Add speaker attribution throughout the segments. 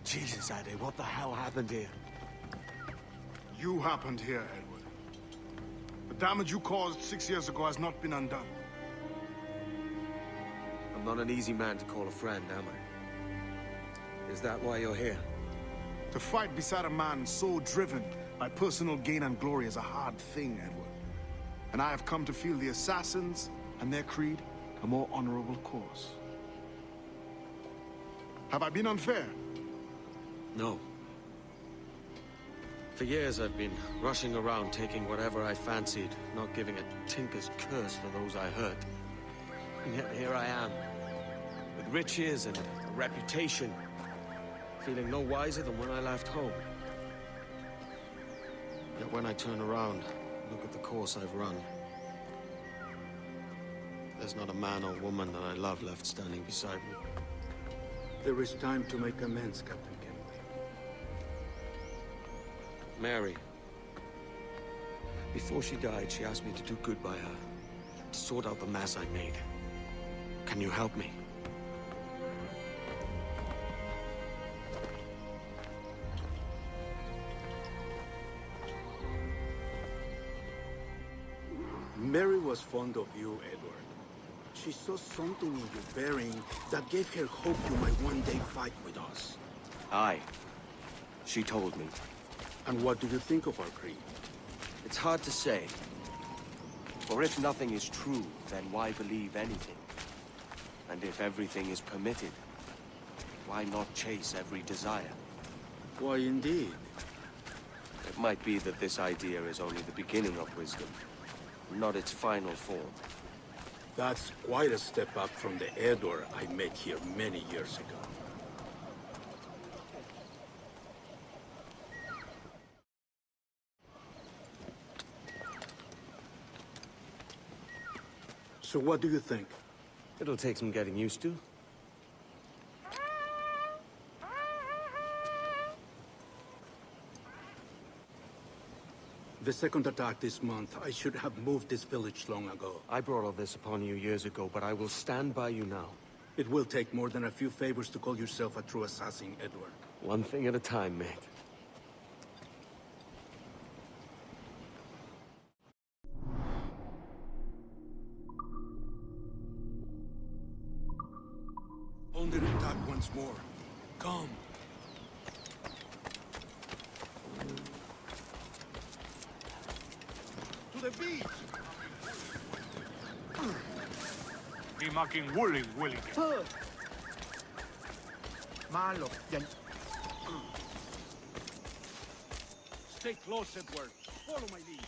Speaker 1: Jesus, Eddie, what the hell happened here?
Speaker 2: You happened here, Edward. The damage you caused 6 years ago has not been undone.
Speaker 1: I'm not an easy man to call a friend, am I? Is that why you're here?
Speaker 2: To fight beside a man so driven by personal gain and glory is a hard thing, Edward. And I have come to feel the assassins and their creed a more honorable cause. Have I been unfair?
Speaker 1: No. For years I've been rushing around taking whatever I fancied, not giving a tinker's curse for those I hurt. And yet here I am, with riches and a reputation, feeling no wiser than when I left home. Yet when I turn around, look at the course I've run. There's not a man or woman that I love left standing beside me.
Speaker 3: There is time to make amends, Captain Kenway.
Speaker 1: Mary. Before she died, she asked me to do good by her, to sort out the mess I made. Can you help me?
Speaker 3: Mary was fond of you, Edward. She saw something in your bearing that gave her hope you might one day fight with us.
Speaker 1: Aye. She told me.
Speaker 3: And what do you think of our creed?
Speaker 1: It's hard to say. For if nothing is true, then why believe anything? And if everything is permitted, why not chase every desire?
Speaker 3: Why, indeed.
Speaker 1: It might be that this idea is only the beginning of wisdom, not its final form.
Speaker 3: That's quite a step up from the Edward I met here many years ago. So what do you think?
Speaker 1: It'll take some getting used to.
Speaker 3: The second attack this month, I should have moved this village long ago.
Speaker 1: I brought all this upon you years ago, but I will stand by you now.
Speaker 3: It will take more than a few favors to call yourself a true assassin, Edward.
Speaker 1: One thing at a time, mate.
Speaker 3: Under attack once more. Come.
Speaker 2: To the beach!
Speaker 4: Be making woolly willy.
Speaker 5: Malo, yan.
Speaker 2: Stay close, Edward. Follow my lead.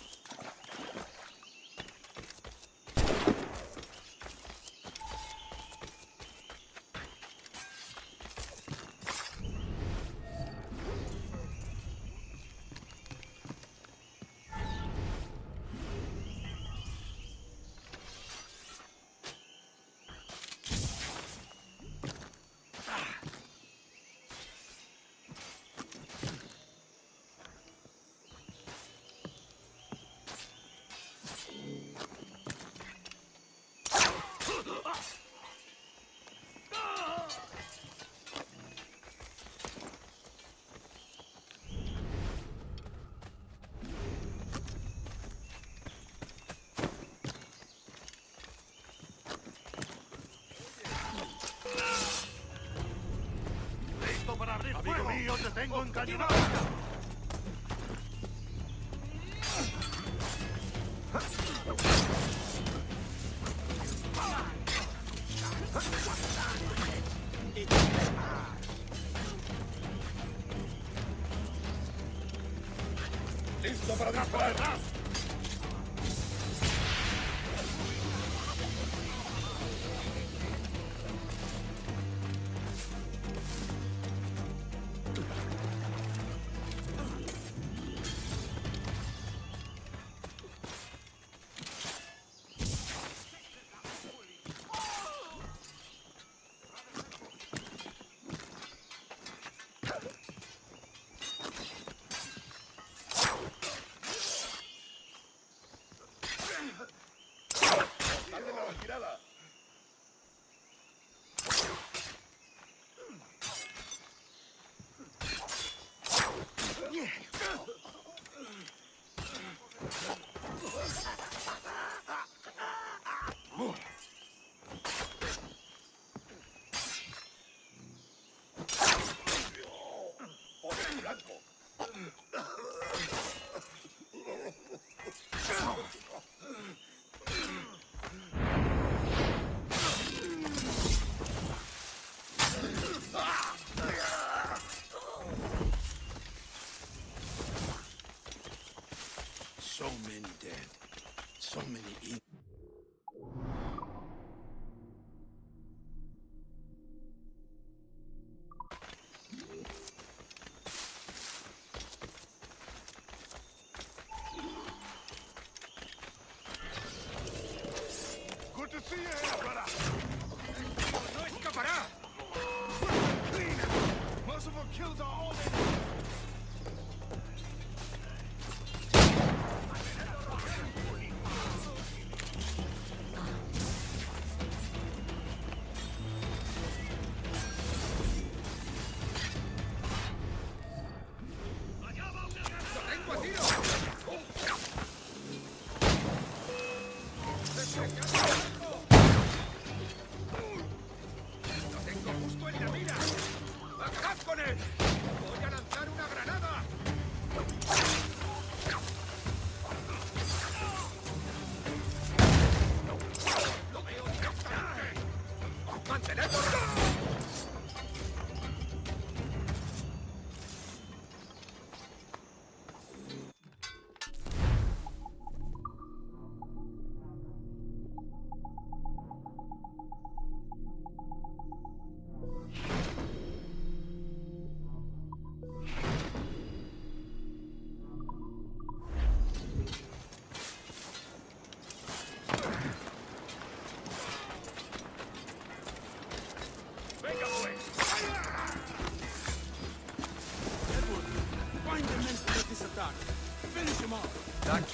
Speaker 4: Amigo mío, te tengo encañonado.
Speaker 2: ¡Listo para disparar!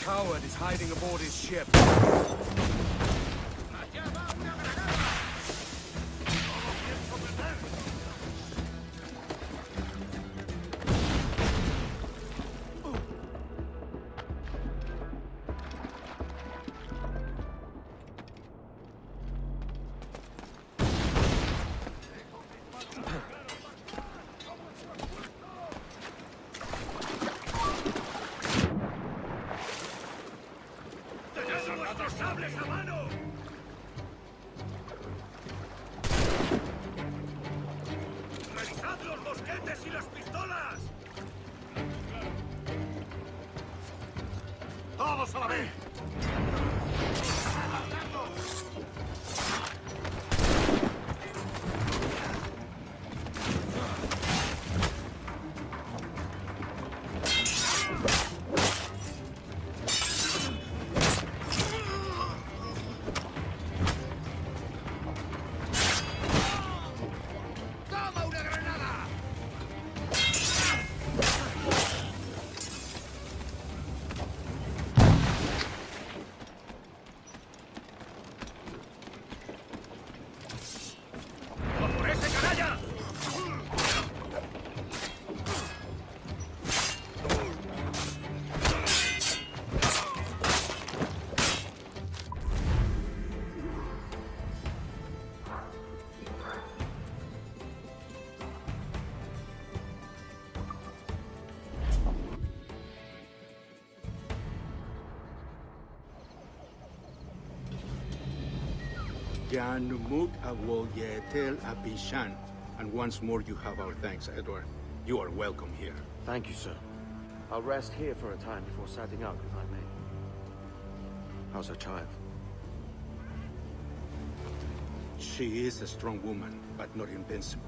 Speaker 2: coward is hiding aboard his ship.
Speaker 4: ¡Todos a la vez!
Speaker 3: Janumut awol yetel abishan. And once more you have our thanks, Edward. You are welcome here.
Speaker 1: Thank you, sir. I'll rest here for a time before setting out, if I may. How's her child?
Speaker 3: She is a strong woman, but not invincible.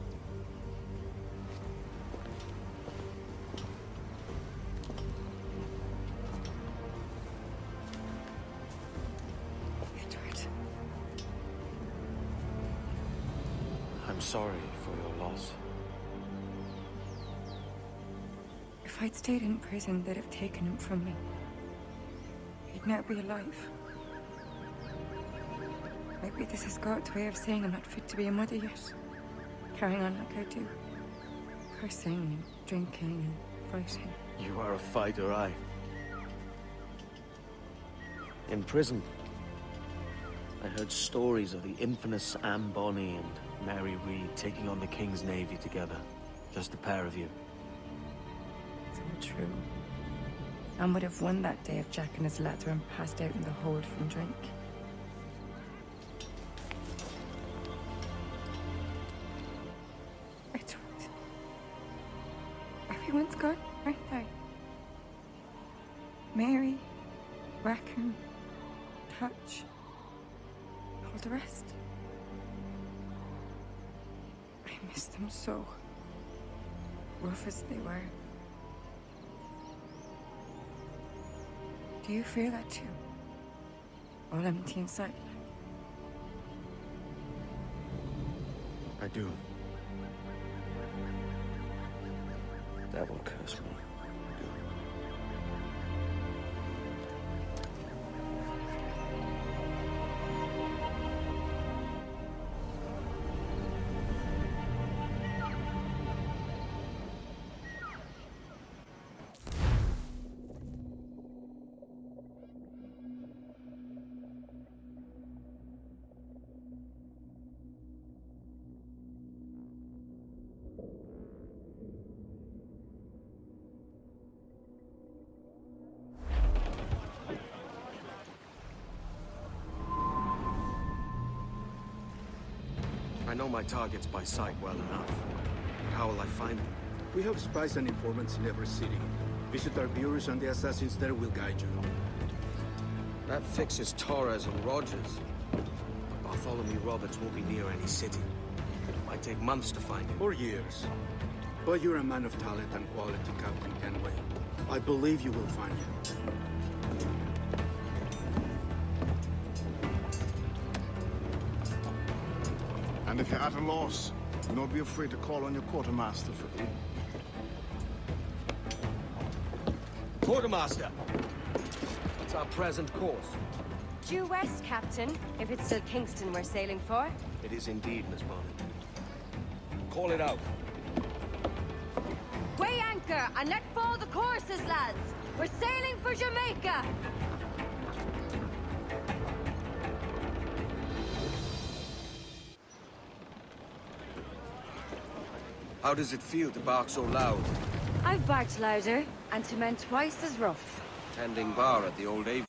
Speaker 5: Edward.
Speaker 1: I'm sorry for your loss.
Speaker 5: If I'd stayed in prison, they'd have taken him from me. He'd now be alive. Maybe this is God's way of saying I'm not fit to be a mother yet. Carrying on like I do. Cursing and drinking and fighting.
Speaker 1: You are a fighter, aye. In prison, I heard stories of the infamous Anne Bonny and Mary Read taking on the King's Navy together. Just the pair of you.
Speaker 5: It's all true. Anne would have won that day if Jack and his lads were passed out in the hold from drink. Edward. Everyone's gone, aren't they? Mary, Rackham, Touch, all the rest. I miss them so. Rough as they were. Do you feel that too? All empty inside?
Speaker 1: I do. Devil curse me. I do. I know my targets by sight well enough. But how will I find them?
Speaker 3: We have spies and informants in every city. Visit our bureaus and the assassins there will guide you.
Speaker 1: That fixes Torres and Rogers. But Bartholomew Roberts won't be near any city. It might take months to find him.
Speaker 3: Or years. But you're a man of talent and quality, Captain Kenway. I believe you will find him.
Speaker 2: And if you're at a loss, do not be afraid to call on your quartermaster for aid.
Speaker 1: Quartermaster! our present course?
Speaker 6: Due west, Captain, if it's still Kingston we're sailing for.
Speaker 1: It is indeed, Miss Bonnet. Call it out.
Speaker 6: Weigh anchor and let fall the courses, lads! We're sailing for Jamaica!
Speaker 1: How does it feel to bark so loud?
Speaker 6: I've barked louder, and to men twice as rough.
Speaker 1: Tending bar at the old Ave.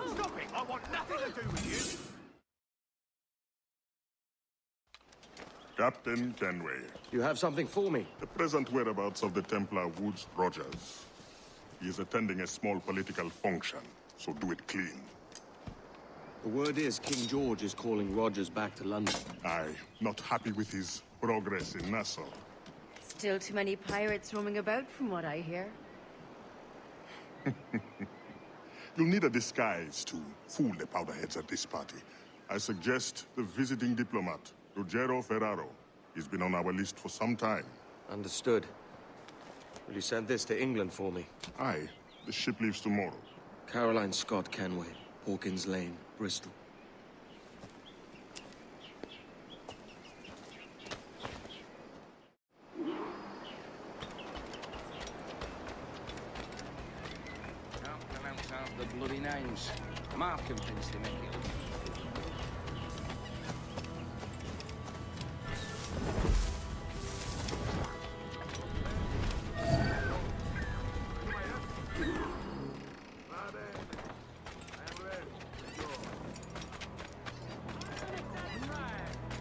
Speaker 4: Stop it! I want nothing to do with you!
Speaker 7: Captain Kenway,
Speaker 1: You have something for me?
Speaker 7: the present whereabouts of the Templar Woods Rogers. He is attending a small political function, so do it clean.
Speaker 1: The word is King George is calling Rogers back to London.
Speaker 7: Aye, not happy with his progress in Nassau.
Speaker 6: Still too many pirates roaming about, from what I hear.
Speaker 7: You'll need a disguise to fool the powderheads at this party. I suggest the visiting diplomat, Ruggiero Ferraro. He's been on our list for some time.
Speaker 1: Understood. Will you send this to England for me?
Speaker 7: Aye, the ship leaves tomorrow.
Speaker 1: Caroline Scott Kenway, Hawkins Lane, Bristol.
Speaker 8: Can't pronounce half the bloody names. Markham tends to make it.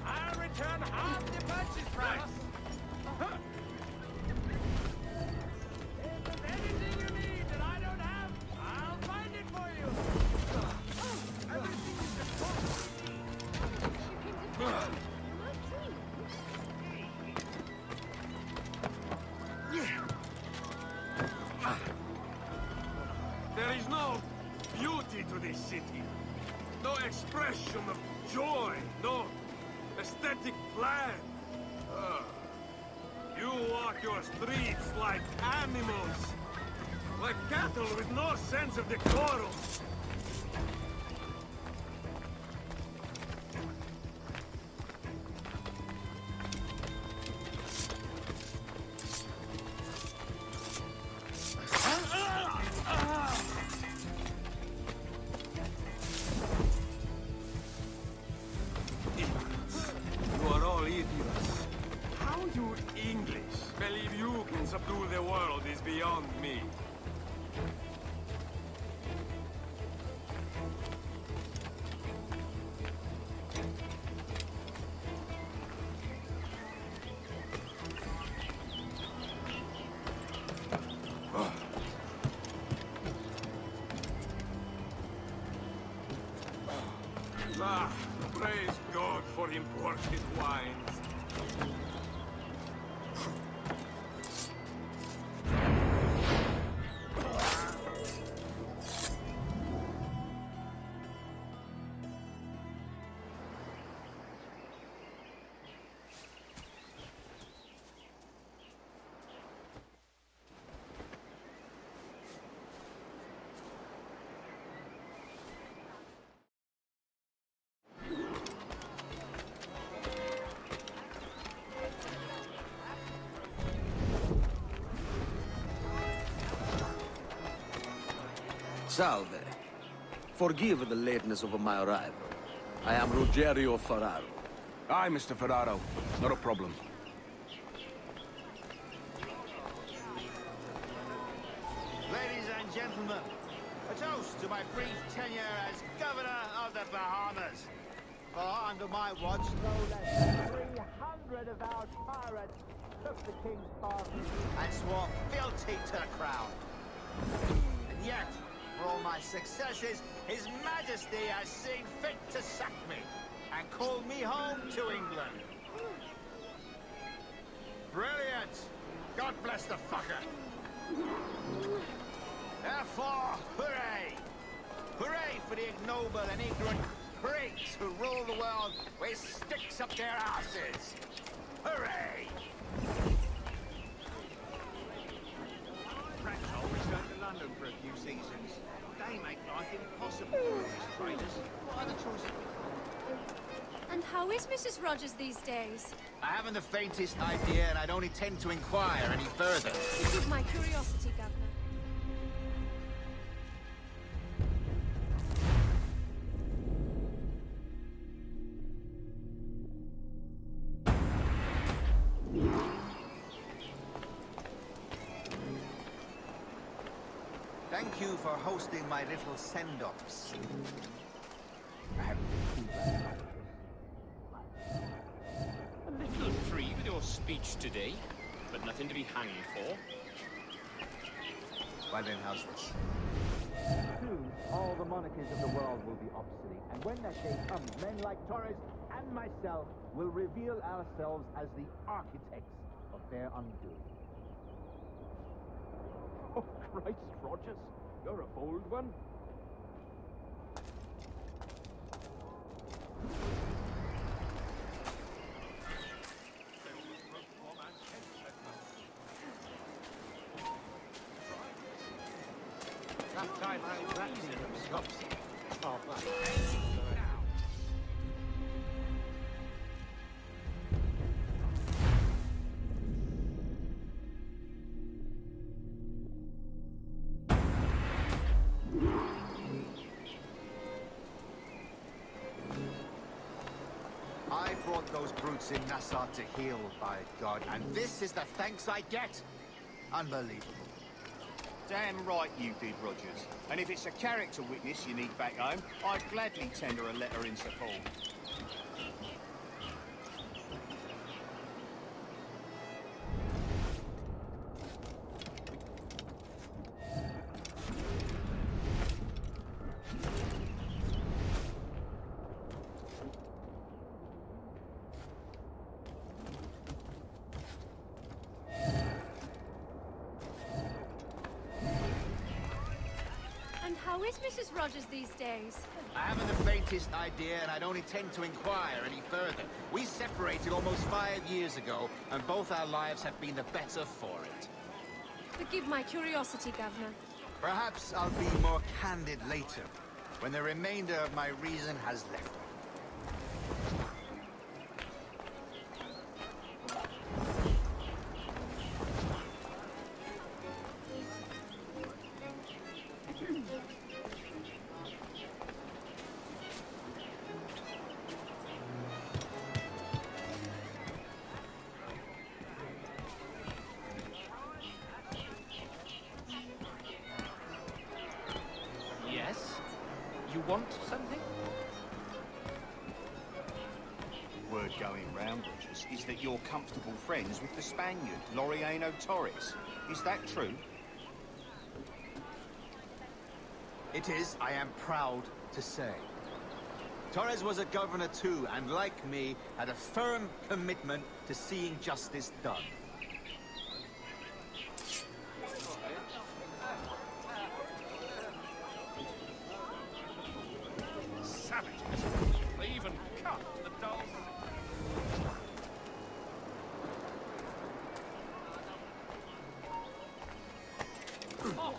Speaker 4: I'll return half the purchase price! If there's anything you need that I don't have, I'll find it for you! Everything is There is no beauty to this city. No expression of joy. No aesthetic plan. You walk your streets like animals. Like cattle with no sense of decorum. You are all idiots. How you English believe you can subdue the world is beyond me. Ah, praise God for imported wines.
Speaker 1: Salve.
Speaker 9: Forgive the lateness of my arrival. I am Ruggiero Ferraro.
Speaker 8: Aye, Mr. Ferraro. Not a problem.
Speaker 10: Ladies and gentlemen, a toast to my brief tenure as Governor of the Bahamas. For under my watch, no less than 300 of our pirates took the King's pardon and swore fealty to the crown. And yet, for all my successes, His Majesty has seen fit to sack me and call me home to England. Brilliant! God bless the fucker! Therefore, hooray! Hooray for the ignoble and ignorant pricks who rule the world with sticks up their asses! Hooray! Perhaps I'll return to London for a few seasons. They make life impossible for these traders. What other choice?
Speaker 6: And how is Mrs. Rogers these days?
Speaker 10: I haven't the faintest idea, and I don't intend to inquire any further.
Speaker 6: This is my curiosity, Governor.
Speaker 10: Thank you for hosting my little send-offs.
Speaker 11: A little free with your speech today, but nothing to be hanged for.
Speaker 10: Well then, how's this?
Speaker 12: Soon, all the monarchies of the world will be obsolete, and when that day comes, men like Torres and myself will reveal ourselves as the architects of their undoing.
Speaker 11: Oh, Christ, Rogers, you're a bold one.
Speaker 1: That time I practiced in the
Speaker 10: I brought those brutes in Nassau to heal, by God, and this is the thanks I get? Unbelievable.
Speaker 13: Damn right you did, Rogers. And if it's a character witness you need back home, I'd gladly tender a letter in support.
Speaker 6: How is Mrs. Rogers these days?
Speaker 10: I haven't the faintest idea, and I don't intend to inquire any further. We separated almost 5 years ago, and both our lives have been the better for it.
Speaker 6: Forgive my curiosity, Governor.
Speaker 10: Perhaps I'll be more candid later, when the remainder of my reason has left me.
Speaker 11: Yes? You want something?
Speaker 13: Word going round, Rogers, is that you're comfortable friends with the Spaniard, Laureano Torres. Is that true?
Speaker 10: It is, I am proud to say. Torres was a governor too, and like me, had a firm commitment to seeing justice done.
Speaker 11: Savages. They even cut the dolls. Oh,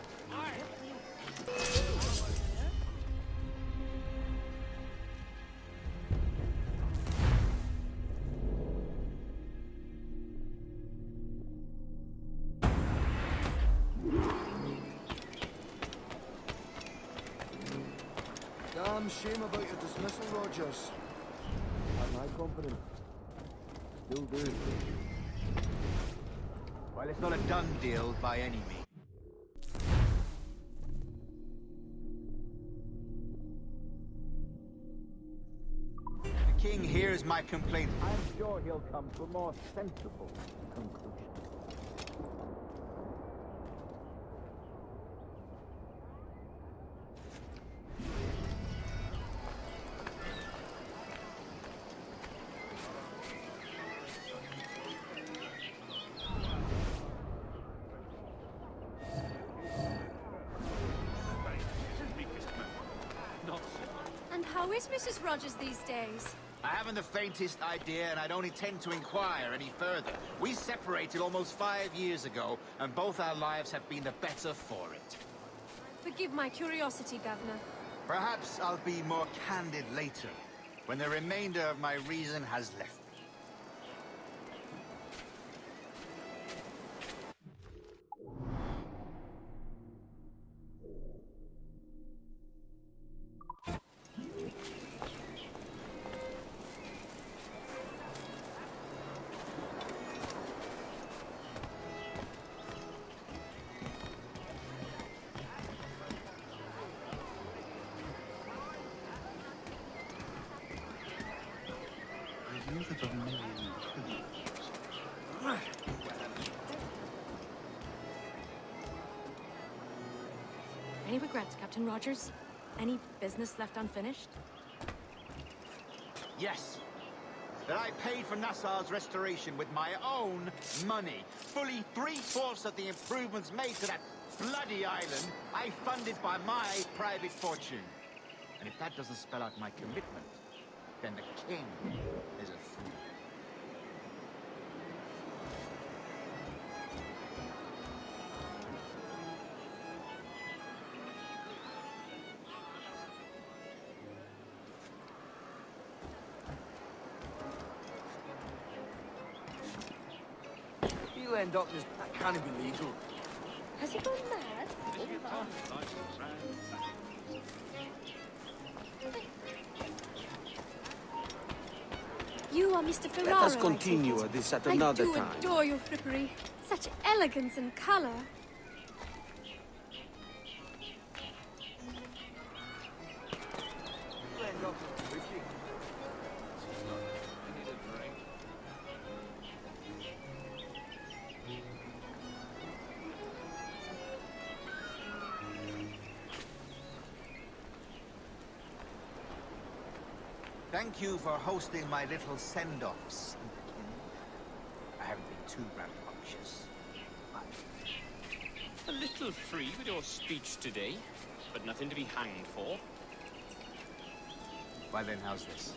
Speaker 2: shame about your dismissal, Rogers.
Speaker 12: Have my confidence. Still do.
Speaker 10: Well, it's not a done deal by any means. The king hears my complaint.
Speaker 12: I'm sure he'll come to a more sensible conclusion.
Speaker 6: And how is Mrs. Rogers these days?
Speaker 10: I haven't the faintest idea, and I don't intend to inquire any further. We separated almost 5 years ago, and both our lives have been the better for it.
Speaker 6: Forgive my curiosity, Governor.
Speaker 10: Perhaps I'll be more candid later, when the remainder of my reason has left me.
Speaker 6: Any regrets, Captain Rogers? Any business left unfinished?
Speaker 10: Yes. That I paid for Nassau's restoration with my own money. Fully 3/4 of the improvements made to that bloody island, I funded by my private fortune. And if that doesn't spell out my commitment, then the king is a fool.
Speaker 9: He'll end up as... That can't be legal.
Speaker 6: Has he gone mad? You are Mr. Ferraro,
Speaker 1: Let us continue this at another time.
Speaker 6: I do adore your frippery. Such elegance and color.
Speaker 9: He'll end up as Richie.
Speaker 10: Thank you for hosting my little send-offs. I haven't been too rambunctious.
Speaker 11: A little free with your speech today, but nothing to be hanged for.
Speaker 10: Well then, how's this?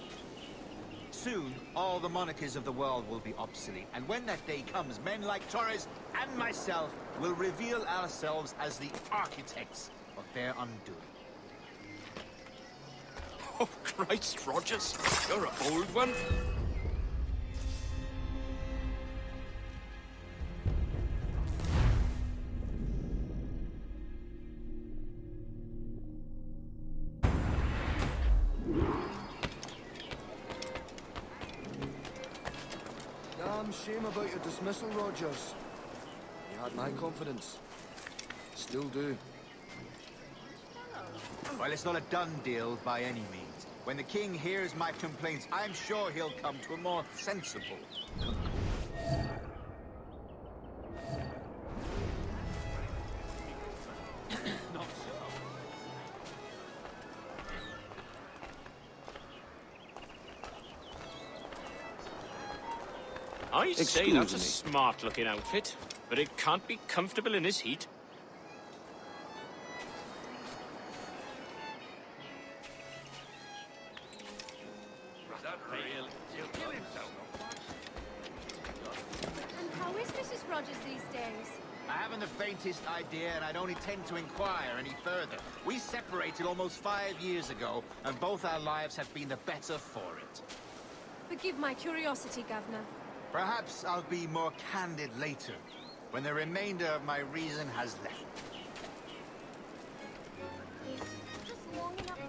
Speaker 10: Soon, all the monarchies of the world will be obsolete, and when that day comes, men like Torres and myself will reveal ourselves as the architects of their undoing.
Speaker 11: Oh, Christ, Rogers, you're a bold one.
Speaker 2: Damn shame about your dismissal, Rogers.
Speaker 9: You had my confidence. Still do.
Speaker 10: Well, it's not a done deal by any means. When the king hears my complaints, I'm sure he'll come to a more sensible conclusion.
Speaker 11: Not so. I say
Speaker 1: Excuse
Speaker 11: that's a
Speaker 1: me.
Speaker 11: smart-looking outfit, but it can't be comfortable in this heat.
Speaker 6: And how is Mrs. Rogers these days?
Speaker 10: I haven't the faintest idea, and I don't intend to inquire any further. We separated almost 5 years ago, and both our lives have been the better for it.
Speaker 6: Forgive my curiosity, Governor.
Speaker 10: Perhaps I'll be more candid later, when the remainder of my reason has left me.
Speaker 6: Just long enough.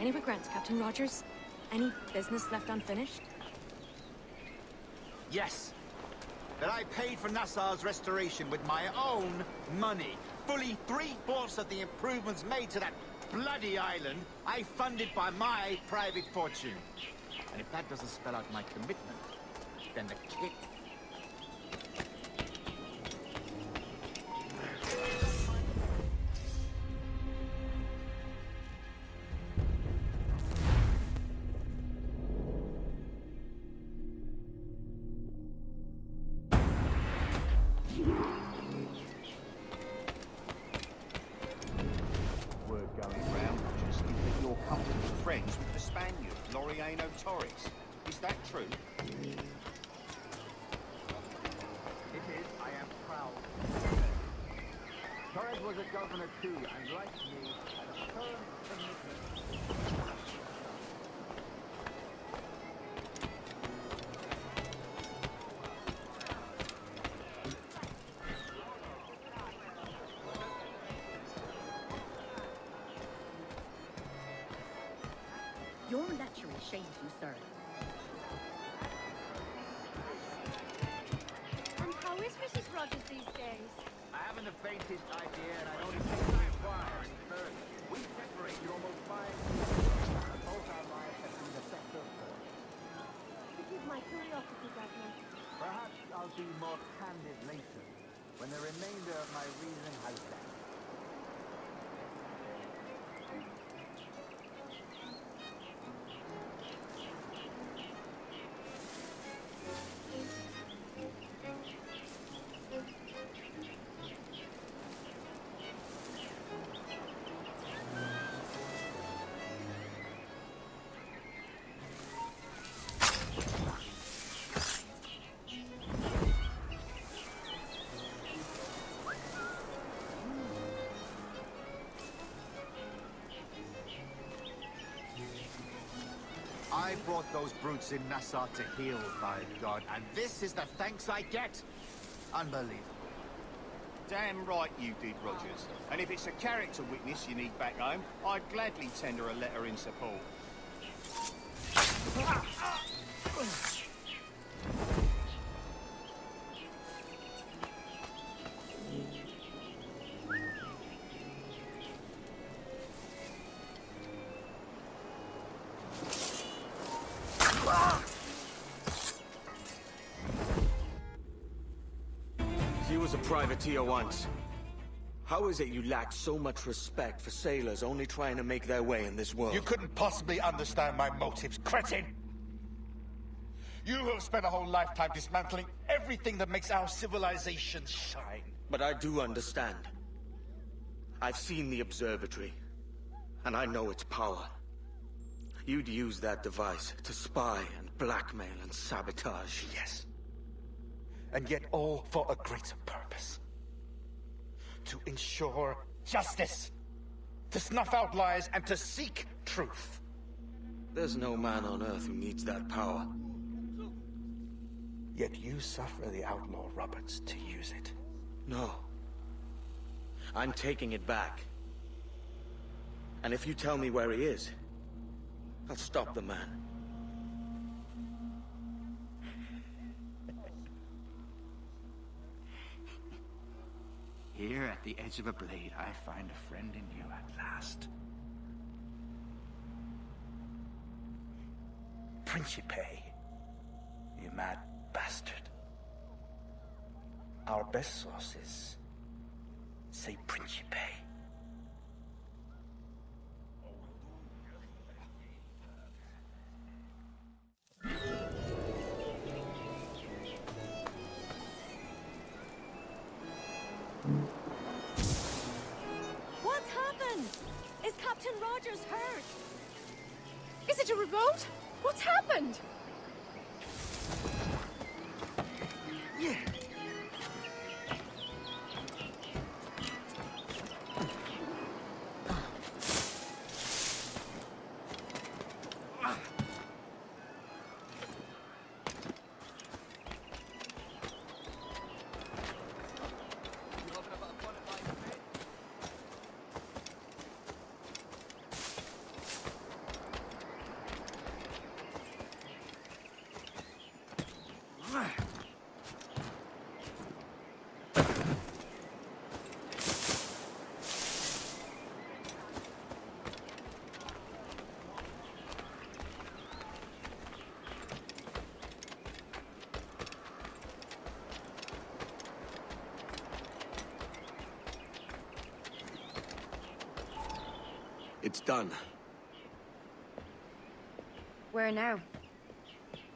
Speaker 6: Any regrets, Captain Rogers? Any business left unfinished?
Speaker 10: Yes. That I paid for Nassau's restoration with my own money. Fully 3/4 of the improvements made to that bloody island, I funded by my private fortune. And if that doesn't spell out my commitment, then the kid...
Speaker 13: Word going round, just is that you're comfortable friends with the Spaniard, Laureano Torres. Is that true?
Speaker 12: It is. I am proud. Torres was a governor too, and like me, had a firm commitment.
Speaker 6: Your lechery shames you, sir.
Speaker 14: And how is Mrs. Rogers these days?
Speaker 12: I haven't the faintest idea, and I don't even inquire any further. We separated almost 5 years ago, and both our lives have been the best of her.
Speaker 14: Forgive my curiosity, Governor.
Speaker 12: Perhaps I'll be more candid later, when the remainder of my reasoning has passed.
Speaker 10: I brought those brutes in Nassau to heal, by God, and this is the thanks I get? Unbelievable.
Speaker 13: Damn right you did, Rogers. And if it's a character witness you need back home, I'd gladly tender a letter in support.
Speaker 1: He was a privateer once. How is it you lack so much respect for sailors only trying to make their way in this world?
Speaker 15: You couldn't possibly understand my motives, cretin! You who have spent a whole lifetime dismantling everything that makes our civilization shine.
Speaker 1: But I do understand. I've seen the observatory, and I know its power. You'd use that device to spy and blackmail and sabotage.
Speaker 15: Yes. And yet all for a greater purpose. To ensure justice. To snuff out lies and to seek truth.
Speaker 1: There's no man on Earth who needs that power.
Speaker 15: Yet you suffer the outlaw Roberts to use it.
Speaker 1: No. I'm taking it back. And if you tell me where he is, I'll stop the man.
Speaker 12: Here at the edge of a blade, I find a friend in you at last.
Speaker 15: Principe, you mad bastard. Our best sources say Principe.
Speaker 6: What's happened? Is Captain Rogers hurt?
Speaker 5: Is it a revolt? What's happened?
Speaker 10: Yeah.
Speaker 1: It's done.
Speaker 5: Where now?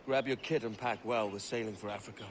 Speaker 1: Grab your kit and pack well. We're sailing for Africa.